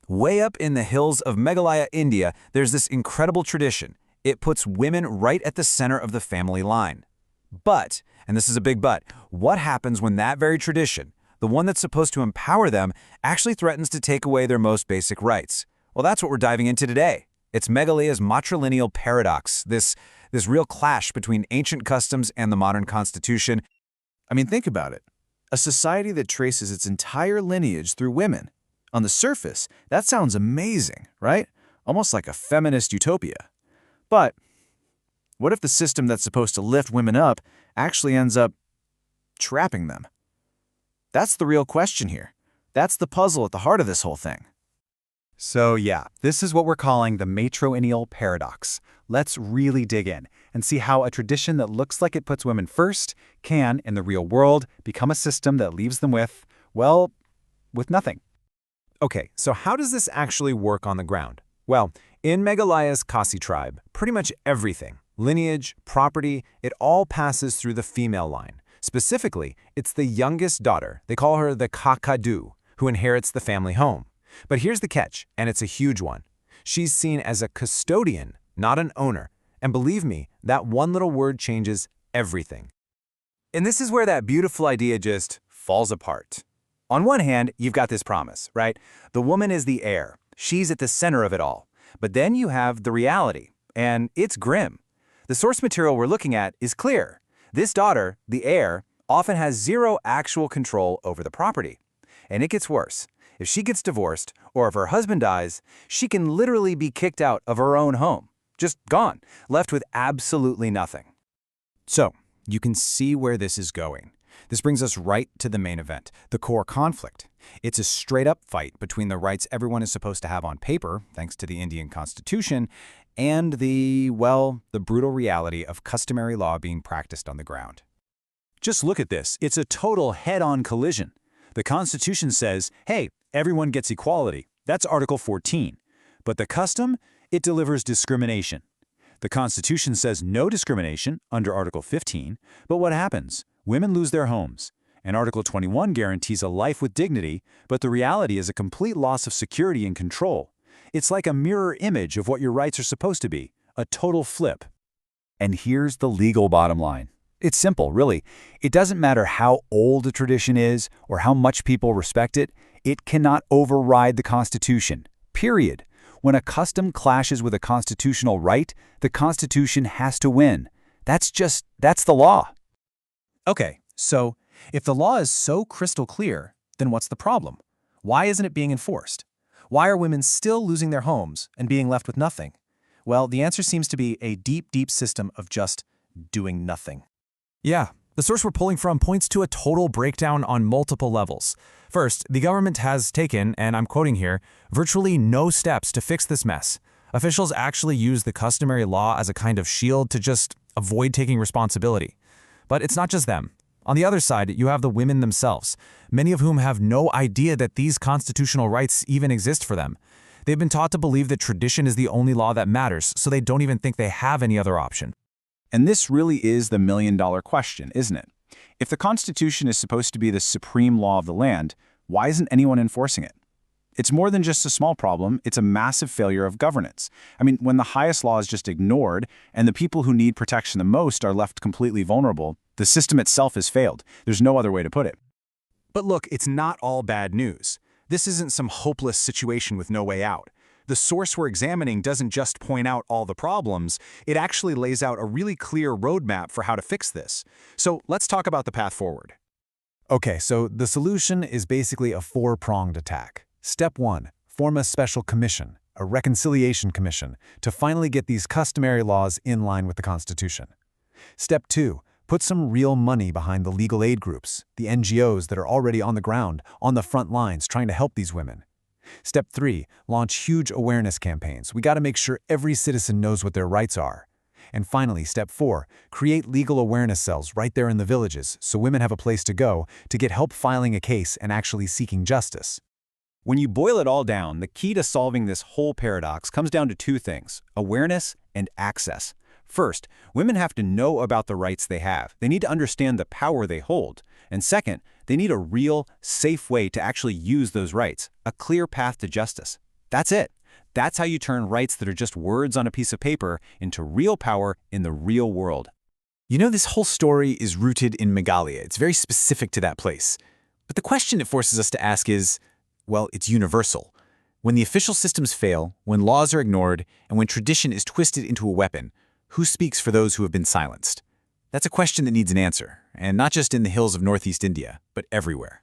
Way up in the hills of Meghalaya, India, there's this incredible tradition. It puts women right at the center of the family line. But, and this is a big but, what happens when that very tradition, the one that's supposed to empower them, actually threatens to take away their most basic rights? Well, that's what we're diving into today. It's Meghalaya's matrilineal paradox, this real clash between ancient customs and the modern constitution. I mean, think about it. A society that traces its entire lineage through women. On the surface, that sounds amazing, right? Almost like a feminist utopia. But what if the system that's supposed to lift women up actually ends up trapping them? That's the real question here. That's the puzzle at the heart of this whole thing. So yeah, this is what we're calling the matrilineal paradox. Let's really dig in and see how a tradition that looks like it puts women first can, in the real world, become a system that leaves them with, well, with nothing. Okay, so how does this actually work on the ground? Well, in Meghalaya's Khasi tribe, pretty much everything, lineage, property, it all passes through the female line. Specifically, it's the youngest daughter, they call her the kakadu, who inherits the family home. But here's the catch, and it's a huge one. She's seen as a custodian, not an owner. And believe me, that one little word changes everything. And this is where that beautiful idea just falls apart. On one hand, you've got this promise, right? The woman is the heir. She's at the center of it all. But then you have the reality, and it's grim. The source material we're looking at is clear. This daughter, the heir, often has zero actual control over the property. And it gets worse. If she gets divorced, or if her husband dies, she can literally be kicked out of her own home. Just gone, left with absolutely nothing. So, you can see where this is going. This brings us right to the main event, the core conflict. It's a straight-up fight between the rights everyone is supposed to have on paper, thanks to the Indian Constitution, and the brutal reality of customary law being practiced on the ground. Just look at this. It's a total head-on collision. The Constitution says, hey, everyone gets equality. That's Article 14. But the custom, it delivers discrimination. The Constitution says no discrimination under Article 15, but what happens? Women lose their homes. And Article 21 guarantees a life with dignity, but the reality is a complete loss of security and control. It's like a mirror image of what your rights are supposed to be, a total flip. And here's the legal bottom line. It's simple, really. It doesn't matter how old a tradition is or how much people respect it, it cannot override the Constitution, period. When a custom clashes with a constitutional right, the Constitution has to win. That's the law. Okay, so if the law is so crystal clear, then what's the problem? Why isn't it being enforced? Why are women still losing their homes and being left with nothing? Well, the answer seems to be a deep, deep system of just doing nothing. Yeah, the source we're pulling from points to a total breakdown on multiple levels. First, the government has taken, and I'm quoting here, virtually no steps to fix this mess. Officials actually use the customary law as a kind of shield to just avoid taking responsibility. But it's not just them. On the other side, you have the women themselves, many of whom have no idea that these constitutional rights even exist for them. They've been taught to believe that tradition is the only law that matters, so they don't even think they have any other option. And this really is the million-dollar question, isn't it? If the Constitution is supposed to be the supreme law of the land, why isn't anyone enforcing it? It's more than just a small problem, it's a massive failure of governance. I mean, when the highest law is just ignored, and the people who need protection the most are left completely vulnerable, the system itself has failed. There's no other way to put it. But look, it's not all bad news. This isn't some hopeless situation with no way out. The source we're examining doesn't just point out all the problems, it actually lays out a really clear roadmap for how to fix this. So let's talk about the path forward. Okay, so the solution is basically a four-pronged attack. Step 1, form a special commission, a reconciliation commission, to finally get these customary laws in line with the Constitution. Step 2, put some real money behind the legal aid groups, the NGOs that are already on the ground, on the front lines trying to help these women. Step 3, launch huge awareness campaigns. We got to make sure every citizen knows what their rights are. And finally, Step 4, create legal awareness cells right there in the villages so women have a place to go to get help filing a case and actually seeking justice. When you boil it all down, the key to solving this whole paradox comes down to two things: awareness and access. First, women have to know about the rights they have. They need to understand the power they hold. And second, they need a real, safe way to actually use those rights, a clear path to justice. That's it. That's how you turn rights that are just words on a piece of paper into real power in the real world. You know, this whole story is rooted in Meghalaya. It's very specific to that place. But the question it forces us to ask is, well, it's universal. When the official systems fail, when laws are ignored, and when tradition is twisted into a weapon, who speaks for those who have been silenced? That's a question that needs an answer, and not just in the hills of Northeast India, but everywhere.